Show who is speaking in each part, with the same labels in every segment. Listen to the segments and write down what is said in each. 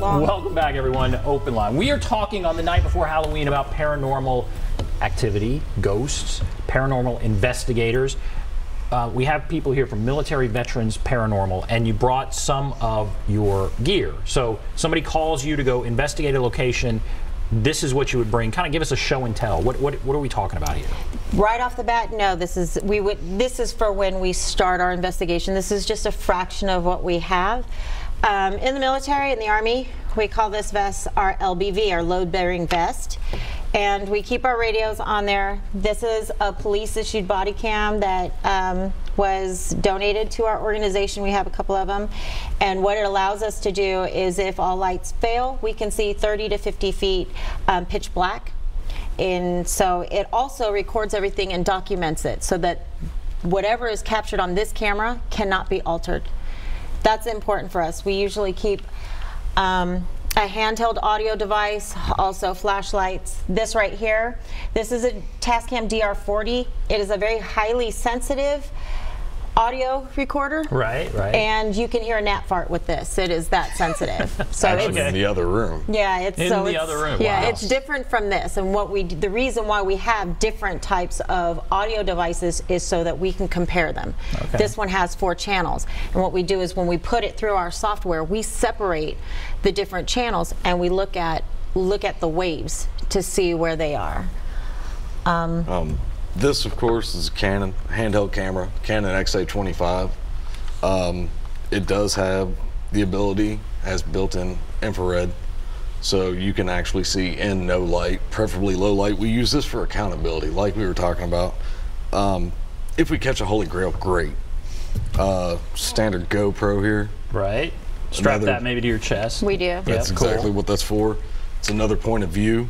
Speaker 1: long.
Speaker 2: Welcome back, everyone, to OpenLine. We are talking on the night before Halloween about paranormal activity, ghosts, paranormal investigators. We have people here from Military Veterans Paranormal, and you brought some of your gear. So somebody calls you to go investigate a location. This is what you would bring. Kind of give us a show and tell. What are we talking about here?
Speaker 1: Right off the bat, no. This is for when we start our investigation. This is just a fraction of what we have. In the military, in the Army, we call this vest our LBV, our load-bearing vest. And we keep our radios on there. This is a police-issued body cam that was donated to our organization. We have a couple of them. And what it allows us to do is if all lights fail, we can see 30 to 50 feet pitch black. And so it also records everything and documents it so that whatever is captured on this camera cannot be altered. That's important for us. We usually keep a handheld audio device, also flashlights. This right here, this is a Tascam DR40. It is a very highly sensitive audio recorder.
Speaker 2: Right.
Speaker 1: And you can hear a gnat fart with this. It is that sensitive. So
Speaker 3: it's in the other room.
Speaker 1: Yeah, it's
Speaker 2: in the other room.
Speaker 1: Yeah,
Speaker 2: wow.
Speaker 1: It's different from this. And the reason why we have different types of audio devices is so that we can compare them.
Speaker 2: Okay.
Speaker 1: This one has 4 channels. And what we do is when we put it through our software, we separate the different channels and we look at the waves to see where they are.
Speaker 3: This, of course, is a Canon handheld camera, Canon XA25. It does have the ability, has built-in infrared, so you can actually see in no light, preferably low light. We use this for accountability, like we were talking about. If we catch a holy grail, great. Standard GoPro here.
Speaker 2: Right. Strap that maybe to your chest.
Speaker 1: We do.
Speaker 3: That's exactly what that's for. It's another point of view.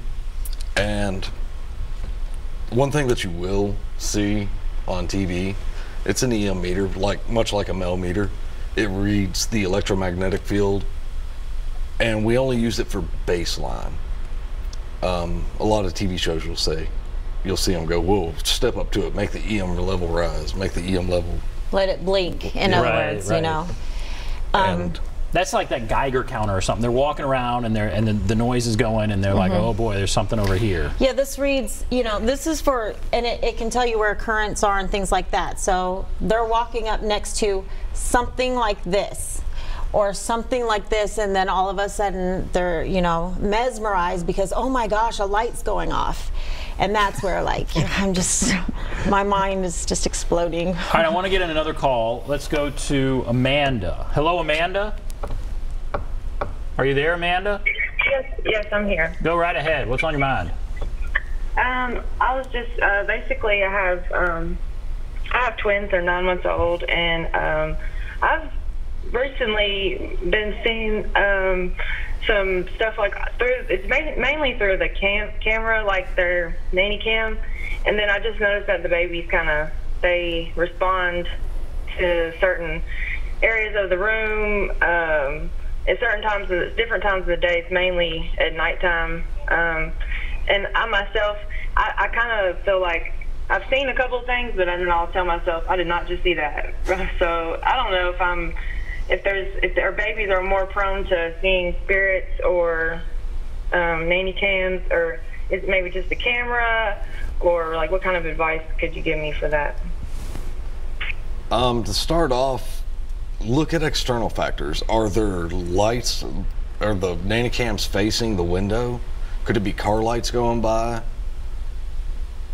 Speaker 3: And one thing that you will see on TV, it's an EM meter, much like a Mel meter. It reads the electromagnetic field, and we only use it for baseline. A lot of TV shows you'll see them go, whoa, step up to it, make the EM level rise, make the EM level.
Speaker 1: Let it blink, in other words, you know.
Speaker 3: And
Speaker 2: that's like that Geiger counter or something. They're walking around and the noise is going and they're like, oh boy, there's something over here.
Speaker 1: Yeah, this reads, you know, this is for, and it can tell you where currents are and things like that. So they're walking up next to something like this or something like this, and then all of a sudden they're, you know, mesmerized because, oh my gosh, a light's going off. And that's where, like, I'm just, my mind is just exploding.
Speaker 2: All right, I want to get in another call. Let's go to Amanda. Hello, Amanda. Are you there, Amanda?
Speaker 4: Yes, I'm here.
Speaker 2: Go right ahead. What's on your mind?
Speaker 4: I was just basically I have twins. They're 9 months old, and I've recently been seeing some stuff like it's mainly through the camera, like their nanny cam, and then I just noticed that the babies they respond to certain areas of the room. At certain times, different times of the day, it's mainly at nighttime. And I myself, I kind of feel like I've seen a couple of things, but then I'll tell myself I did not just see that. So I don't know if our babies are more prone to seeing spirits or nanny cams, or is it maybe just the camera, or like what kind of advice could you give me for that?
Speaker 3: To start off, look at external factors. Are there lights? Are the nanny cams facing the window? Could it be car lights going by?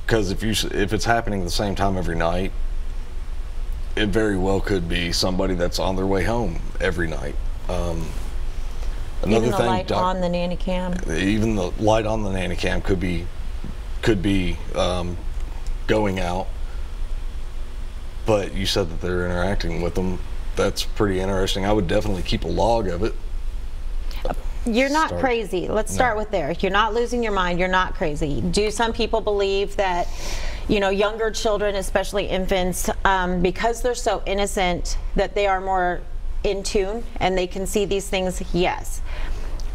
Speaker 3: Because if it's happening at the same time every night, it very well could be somebody that's on their way home every night.
Speaker 1: Even the light on the nanny cam.
Speaker 3: Even the light on the nanny cam could be going out. But you said that they're interacting with them. That's pretty interesting. I would definitely keep a log of it.
Speaker 1: You're not crazy. Let's start with there. You're not losing your mind. You're not crazy. Do some people believe that, you know, younger children, especially infants, because they're so innocent, that they are more in tune and they can see these things? Yes.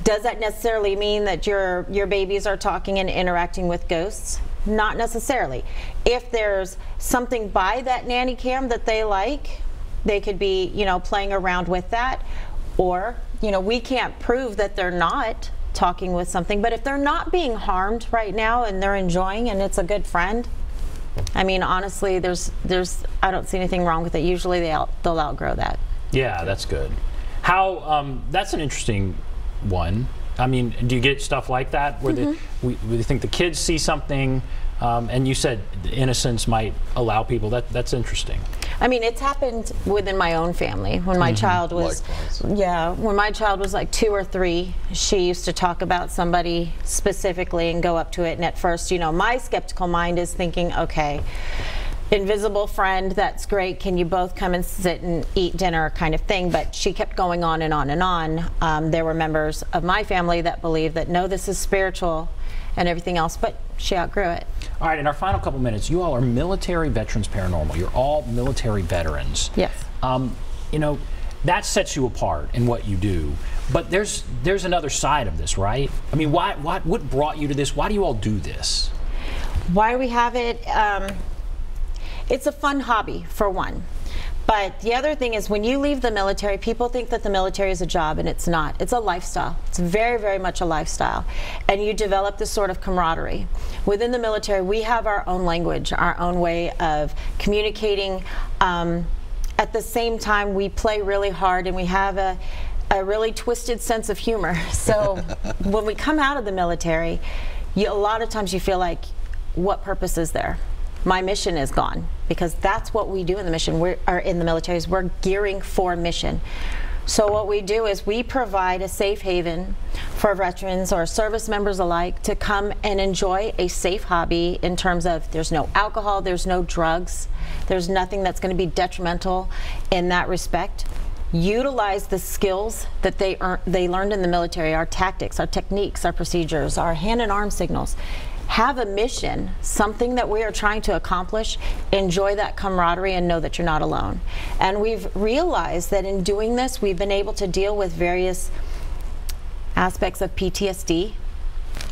Speaker 1: Does that necessarily mean that your babies are talking and interacting with ghosts? Not necessarily. If there's something by that nanny cam that they like, they could be, you know, playing around with that. Or you know, we can't prove that they're not talking with something, but if they're not being harmed right now and they're enjoying and it's a good friend, I mean, honestly, I don't see anything wrong with it. Usually they'll outgrow that.
Speaker 2: Yeah, that's good. How, that's an interesting one. I mean, do you get stuff like that where we think the kids see something, and you said innocence might allow people, that's interesting.
Speaker 1: I mean, it's happened within my own family. When my child was, when my child was like 2 or 3, she used to talk about somebody specifically and go up to it. And at first, you know, my skeptical mind is thinking, okay, invisible friend, that's great. Can you both come and sit and eat dinner kind of thing? But she kept going on and on and on. There were members of my family that believed that, no, this is spiritual and everything else, but she outgrew it.
Speaker 2: All right, in our final couple minutes, you all are Military Veterans Paranormal. You're all military veterans.
Speaker 1: Yes.
Speaker 2: You know, that sets you apart in what you do. But there's another side of this, right? I mean, what brought you to this? Why do you all do this?
Speaker 1: Why we have it, it's a fun hobby, for one. But the other thing is, when you leave the military, people think that the military is a job, and it's not. It's a lifestyle. It's very, very much a lifestyle. And you develop this sort of camaraderie. Within the military, we have our own language, our own way of communicating. At the same time, we play really hard, and we have a really twisted sense of humor. So when we come out of the military, a lot of times you feel like, what purpose is there? My mission is gone, because that's what we do in the mission. In the military, is we're gearing for mission. So what we do is we provide a safe haven for veterans or service members alike to come and enjoy a safe hobby, in terms of there's no alcohol, there's no drugs, there's nothing that's going to be detrimental in that respect. Utilize the skills that they learned in the military, our tactics, our techniques, our procedures, our hand and arm signals. Have a mission, something that we are trying to accomplish, enjoy that camaraderie, and know that you're not alone. And we've realized that in doing this, we've been able to deal with various aspects of PTSD,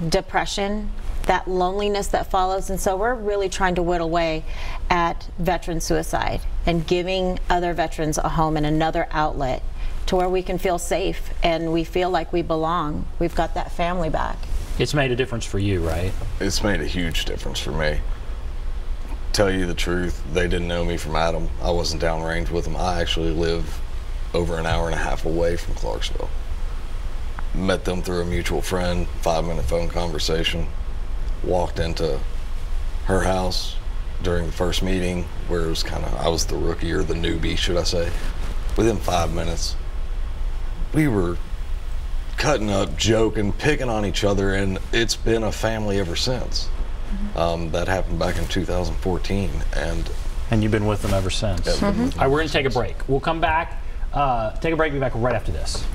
Speaker 1: depression, that loneliness that follows. And so we're really trying to whittle away at veteran suicide and giving other veterans a home and another outlet to where we can feel safe and we feel like we belong. We've got that family back.
Speaker 2: It's made a difference for you, right?
Speaker 3: It's made a huge difference for me. Tell you the truth, they didn't know me from Adam. I wasn't downrange with them. I actually live over an hour and a half away from Clarksville. Met them through a mutual friend, 5-minute phone conversation. Walked into her house during the first meeting, where it was I was the rookie, or the newbie, should I say. Within 5 minutes, we were cutting up, joking, picking on each other, and it's been a family ever since. That happened back in 2014, and
Speaker 2: you've been with them ever since.
Speaker 3: All
Speaker 2: right, we're going to take a break. We'll come back, take a break, be back right after this.